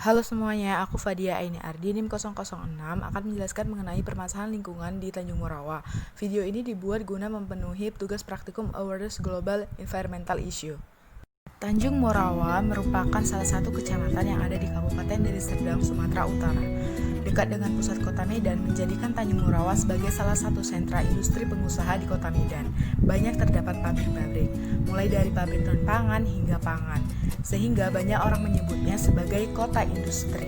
Halo semuanya, aku Fadia Aini Ardi, NIM 006, akan menjelaskan mengenai permasalahan lingkungan di Tanjung Morawa. Video ini dibuat guna memenuhi tugas praktikum Awareness Global Environmental Issue. Tanjung Morawa merupakan salah satu kecamatan yang ada di Kabupaten Deli Serdang, Sumatera Utara. Dekat dengan pusat kota Medan, menjadikan Tanjung Morawa sebagai salah satu sentra industri pengusaha di kota Medan. Banyak terdapat pabrik-pabrik, mulai dari pabrik non-pangan hingga pangan, sehingga banyak orang menyebutnya sebagai kota industri.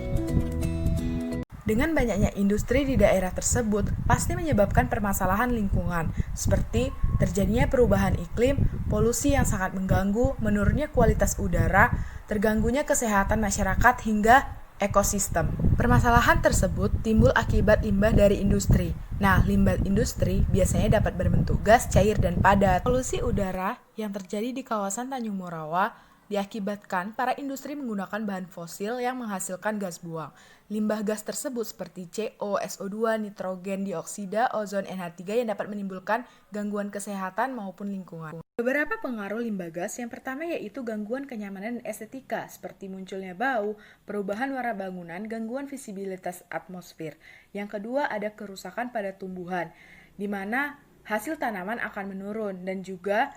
Dengan banyaknya industri di daerah tersebut, pasti menyebabkan permasalahan lingkungan, seperti terjadinya perubahan iklim, polusi yang sangat mengganggu, menurunnya kualitas udara, terganggunya kesehatan masyarakat, hingga ekosistem. Permasalahan tersebut timbul akibat limbah dari industri. Nah, limbah industri biasanya dapat berbentuk gas, cair, dan padat. Polusi udara yang terjadi di kawasan Tanjung Morawa diakibatkan para industri menggunakan bahan fosil yang menghasilkan gas buang. Limbah gas tersebut seperti CO, SO2, nitrogen dioksida, ozon, NH3 yang dapat menimbulkan gangguan kesehatan maupun lingkungan. Beberapa pengaruh limbah gas yang pertama yaitu gangguan kenyamanan dan estetika seperti munculnya bau, perubahan warna bangunan, gangguan visibilitas atmosfer. Yang kedua ada kerusakan pada tumbuhan, di mana hasil tanaman akan menurun dan juga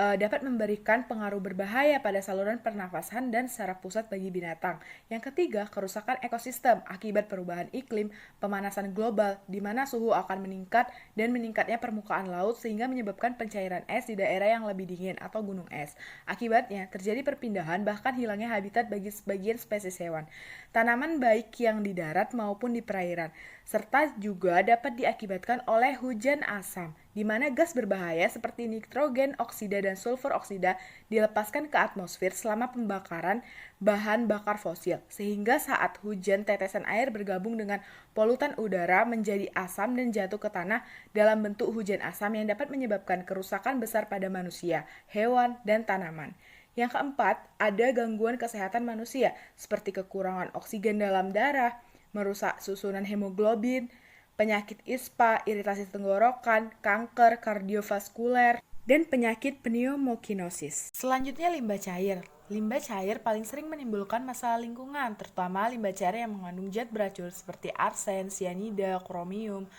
dapat memberikan pengaruh berbahaya pada saluran pernafasan dan saraf pusat bagi binatang. Yang ketiga, kerusakan ekosistem akibat perubahan iklim, pemanasan global, di mana suhu akan meningkat dan meningkatnya permukaan laut sehingga menyebabkan pencairan es di daerah yang lebih dingin atau gunung es. Akibatnya, terjadi perpindahan bahkan hilangnya habitat bagi sebagian spesies hewan, tanaman baik yang di darat maupun di perairan, serta juga dapat diakibatkan oleh hujan asam, di mana gas berbahaya seperti nitrogen oksida dan sulfur oksida dilepaskan ke atmosfer selama pembakaran bahan bakar fosil, sehingga saat hujan tetesan air bergabung dengan polutan udara menjadi asam dan jatuh ke tanah dalam bentuk hujan asam yang dapat menyebabkan kerusakan besar pada manusia, hewan, dan tanaman. Yang keempat, ada gangguan kesehatan manusia seperti kekurangan oksigen dalam darah, merusak susunan hemoglobin, penyakit ispa, iritasi tenggorokan, kanker kardiovaskuler, dan penyakit pneumokinosis. Selanjutnya limbah cair. Limbah cair paling sering menimbulkan masalah lingkungan, terutama limbah cair yang mengandung zat beracun seperti arsen, sianida, kromium,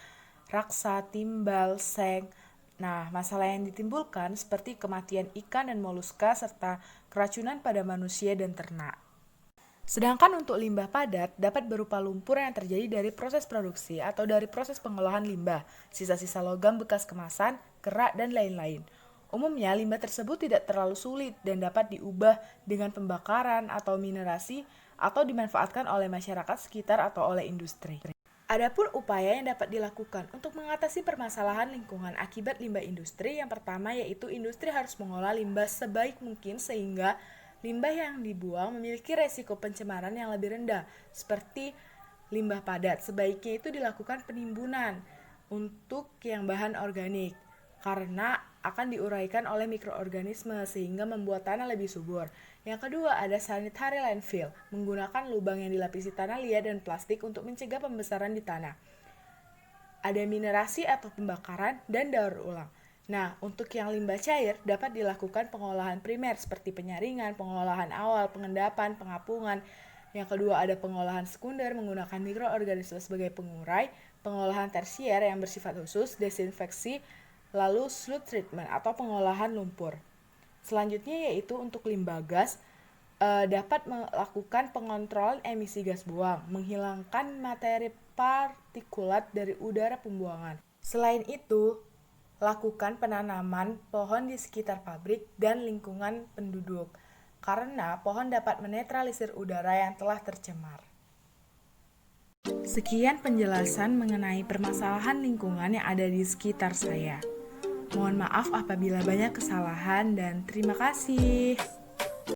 raksa, timbal, seng. Nah, masalah yang ditimbulkan seperti kematian ikan dan moluska serta keracunan pada manusia dan ternak. Sedangkan untuk limbah padat dapat berupa lumpur yang terjadi dari proses produksi atau dari proses pengolahan limbah, sisa-sisa logam bekas kemasan, kerak, dan lain-lain. Umumnya limbah tersebut tidak terlalu sulit dan dapat diubah dengan pembakaran atau minerasi atau dimanfaatkan oleh masyarakat sekitar atau oleh industri. Adapun upaya yang dapat dilakukan untuk mengatasi permasalahan lingkungan akibat limbah industri, yang pertama yaitu industri harus mengolah limbah sebaik mungkin sehingga limbah yang dibuang memiliki resiko pencemaran yang lebih rendah, seperti limbah padat. Sebaiknya itu dilakukan penimbunan untuk yang bahan organik, karena akan diuraikan oleh mikroorganisme sehingga membuat tanah lebih subur. Yang kedua ada sanitary landfill, menggunakan lubang yang dilapisi tanah liat dan plastik untuk mencegah pembesaran di tanah. Ada minerasi atau pembakaran dan daur ulang. Nah, untuk yang limbah cair dapat dilakukan pengolahan primer seperti penyaringan, pengolahan awal, pengendapan, pengapungan. Yang kedua ada pengolahan sekunder menggunakan mikroorganisme sebagai pengurai, pengolahan tersier yang bersifat khusus, desinfeksi, lalu sludge treatment atau pengolahan lumpur. Selanjutnya yaitu untuk limbah gas, dapat melakukan pengontrolan emisi gas buang, menghilangkan materi partikulat dari udara pembuangan. Selain itu, lakukan penanaman pohon di sekitar pabrik dan lingkungan penduduk, karena pohon dapat menetralisir udara yang telah tercemar. Sekian penjelasan mengenai permasalahan lingkungan yang ada di sekitar saya. Mohon maaf apabila banyak kesalahan dan terima kasih.